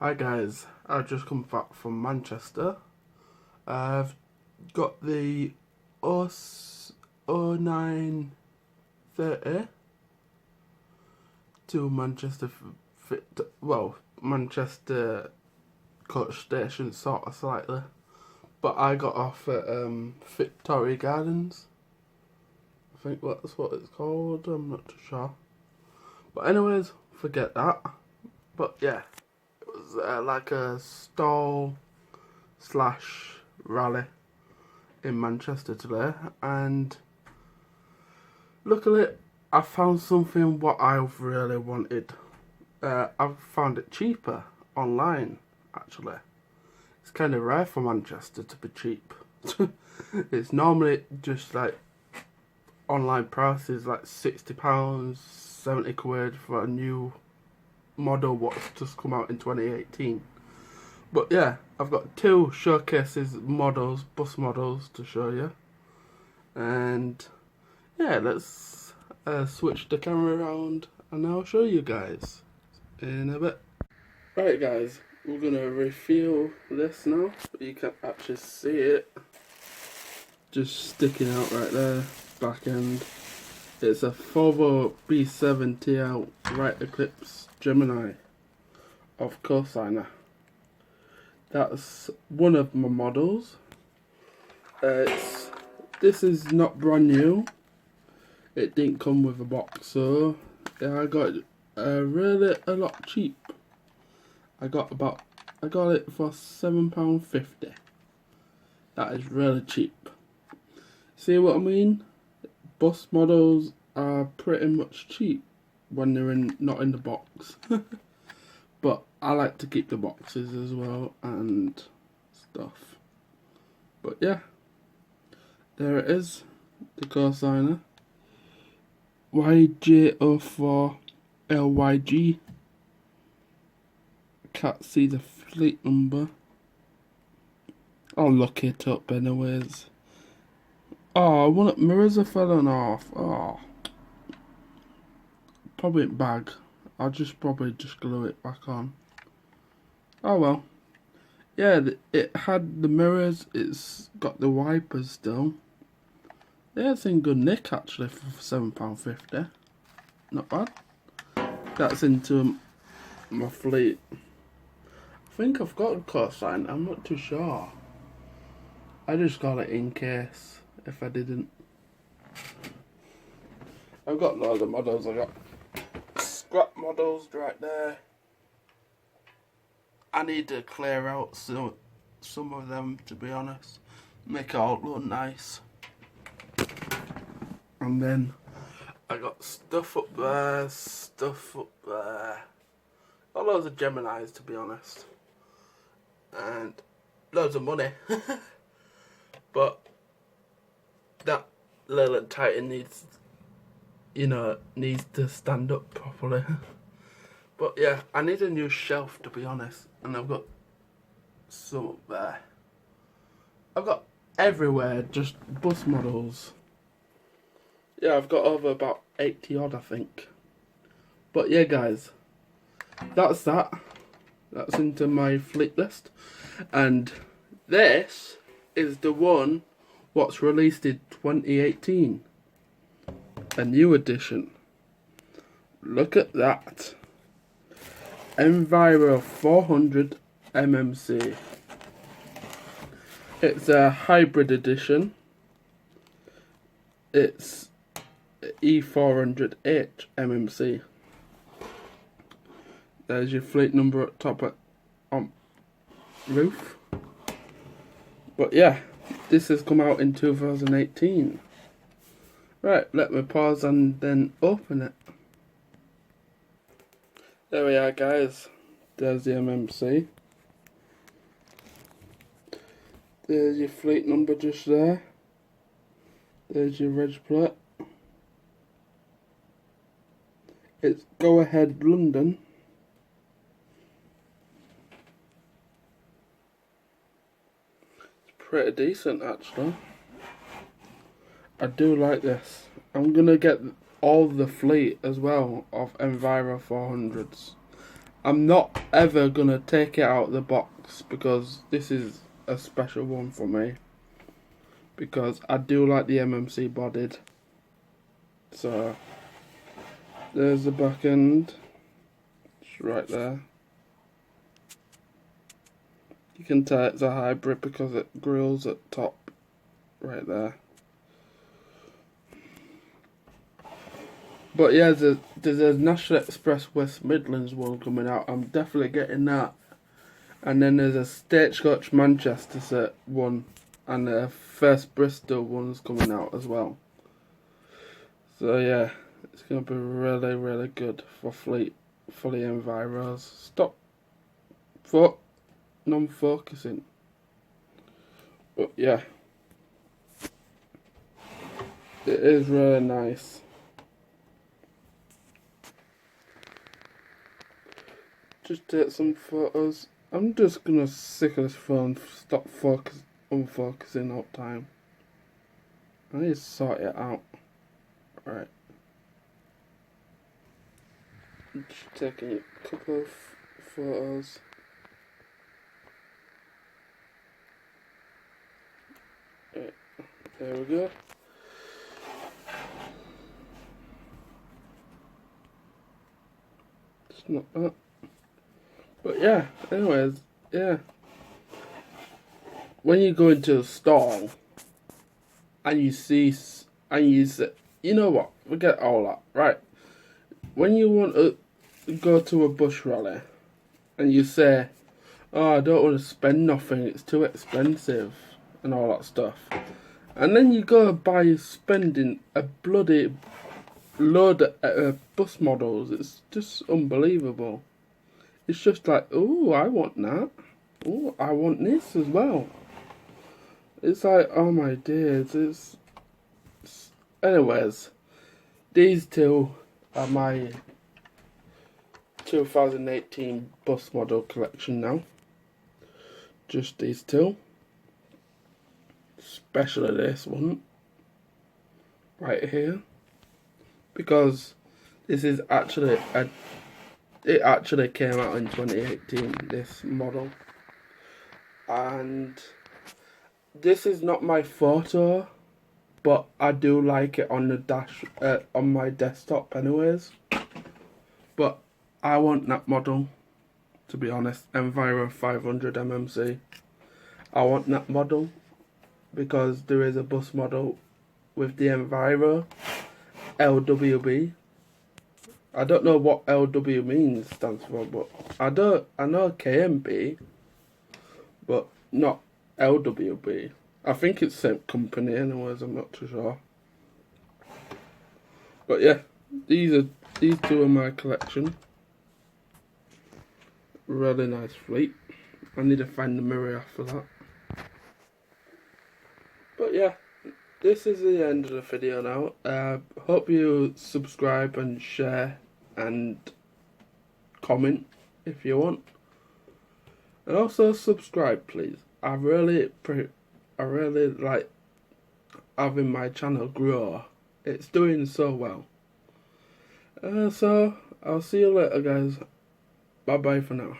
Hi guys, I've just come back from Manchester. I've got the US 0930 to Manchester coach station sort of slightly. But I got off at Victoria Gardens. I think that's what it's called, I'm not too sure. But anyways, forget that. But yeah, it was like a stall slash rally in Manchester today, and luckily I found something what I've really wanted. I've found it cheaper online, actually. It's kind of rare for Manchester to be cheap. It's normally just like online prices like £60, 70 quid for a new model what's just come out in 2018. But yeah, I've got two showcases models, bus models to show you. And yeah, let's switch the camera around and I'll show you guys in a bit. Right guys, we're gonna reveal this now. You can actually see it just sticking out right there, back end. It's a Volvo B7 TL Right Eclipse Gemini of Cosigner. That's one of my models. This is not brand new. It didn't come with a box, so yeah, I got it really a lot cheap. I got it for £7.50. That is really cheap. See what I mean? Bus models are pretty much cheap when they're not in the box. But I like to keep the boxes as well and stuff. But yeah, there it is, the Cosigner YJ04LYG. Can't see the fleet number. I'll look it up anyways. Oh, one of mirrors are falling off. Oh, probably bag. I'll probably just glue it back on. Oh well. Yeah, it had the mirrors. It's got the wipers still. Yeah, it's in good nick actually for £7.50. Not bad. That's into my fleet. I think I've got a Cosigner. I'm not too sure. I just got it in case if I didn't. I've got loads of models. I got scrap models right there. I need to clear out some of them, to be honest. Make it all look nice. And then I got stuff up there, stuff up there. Got loads of Geminis, to be honest. And loads of money. But that little Titan needs to stand up properly. But yeah, I need a new shelf, to be honest, and I've got some up there. I've got everywhere just bus models. Yeah, I've got over about 80 odd, I think. But yeah, guys, that's that. That's into my fleet list. And this is the one what's released in 2018. A new edition. Look at that. Enviro 400 MMC. It's a hybrid edition. It's E400H MMC. There's your fleet number at top on roof. But yeah, this has come out in 2018. Right, let me pause and then open it. There we are, guys. There's the MMC. There's your fleet number just there. There's your reg plate. It's Go Ahead London. It's pretty decent actually. I do like this. I'm gonna get all the fleet as well of Enviro 400s. I'm not ever gonna take it out of the box because this is a special one for me. Because I do like the MMC bodied. So there's the back end. It's right there. You can tell it's a hybrid because it grills at top right there. But yeah, there's a National Express West Midlands one coming out. I'm definitely getting that. And then there's a Stagecoach Manchester set one, and the first Bristol one's coming out as well. So yeah, it's gonna be really, really good for fleet, for the Enviros. Stop, non-focusing. But yeah, it is really nice. Just take some photos. I'm just gonna sick of this phone. Stop unfocusing all the time. I need to sort it out. Right. Just taking a couple of photos. Right. There we go. It's not that. But yeah, anyways, yeah. When you go into a stall and you see, and you say, you know what, forget all that, right? When you want to go to a bush rally and you say, oh, I don't want to spend nothing, it's too expensive and all that stuff. And then you go by spending a bloody load of bus models, it's just unbelievable. It's just like, oh, I want that. Oh, I want this as well. It's like, oh my days. Anyways, these two are my 2018 bus model collection now. Just these two. Especially this one. Right here. Because this is actually it actually came out in 2018, this model. And this is not my photo, but I do like it on the dash, on my desktop anyways. But I want that model, to be honest, Enviro 500 MMC. I want that model because there is a bus model with the Enviro LWB. I don't know what LW means stands for, but I know KMB, but not LWB. I think it's the same company anyways, I'm not too sure. But yeah, these two are my collection. Really nice fleet. I need to find the mirror after that. But yeah, this is the end of the video now. Hope you subscribe and share and comment if you want. And also subscribe, please. I really like having my channel grow. It's doing so well. So I'll see you later, guys. Bye bye for now.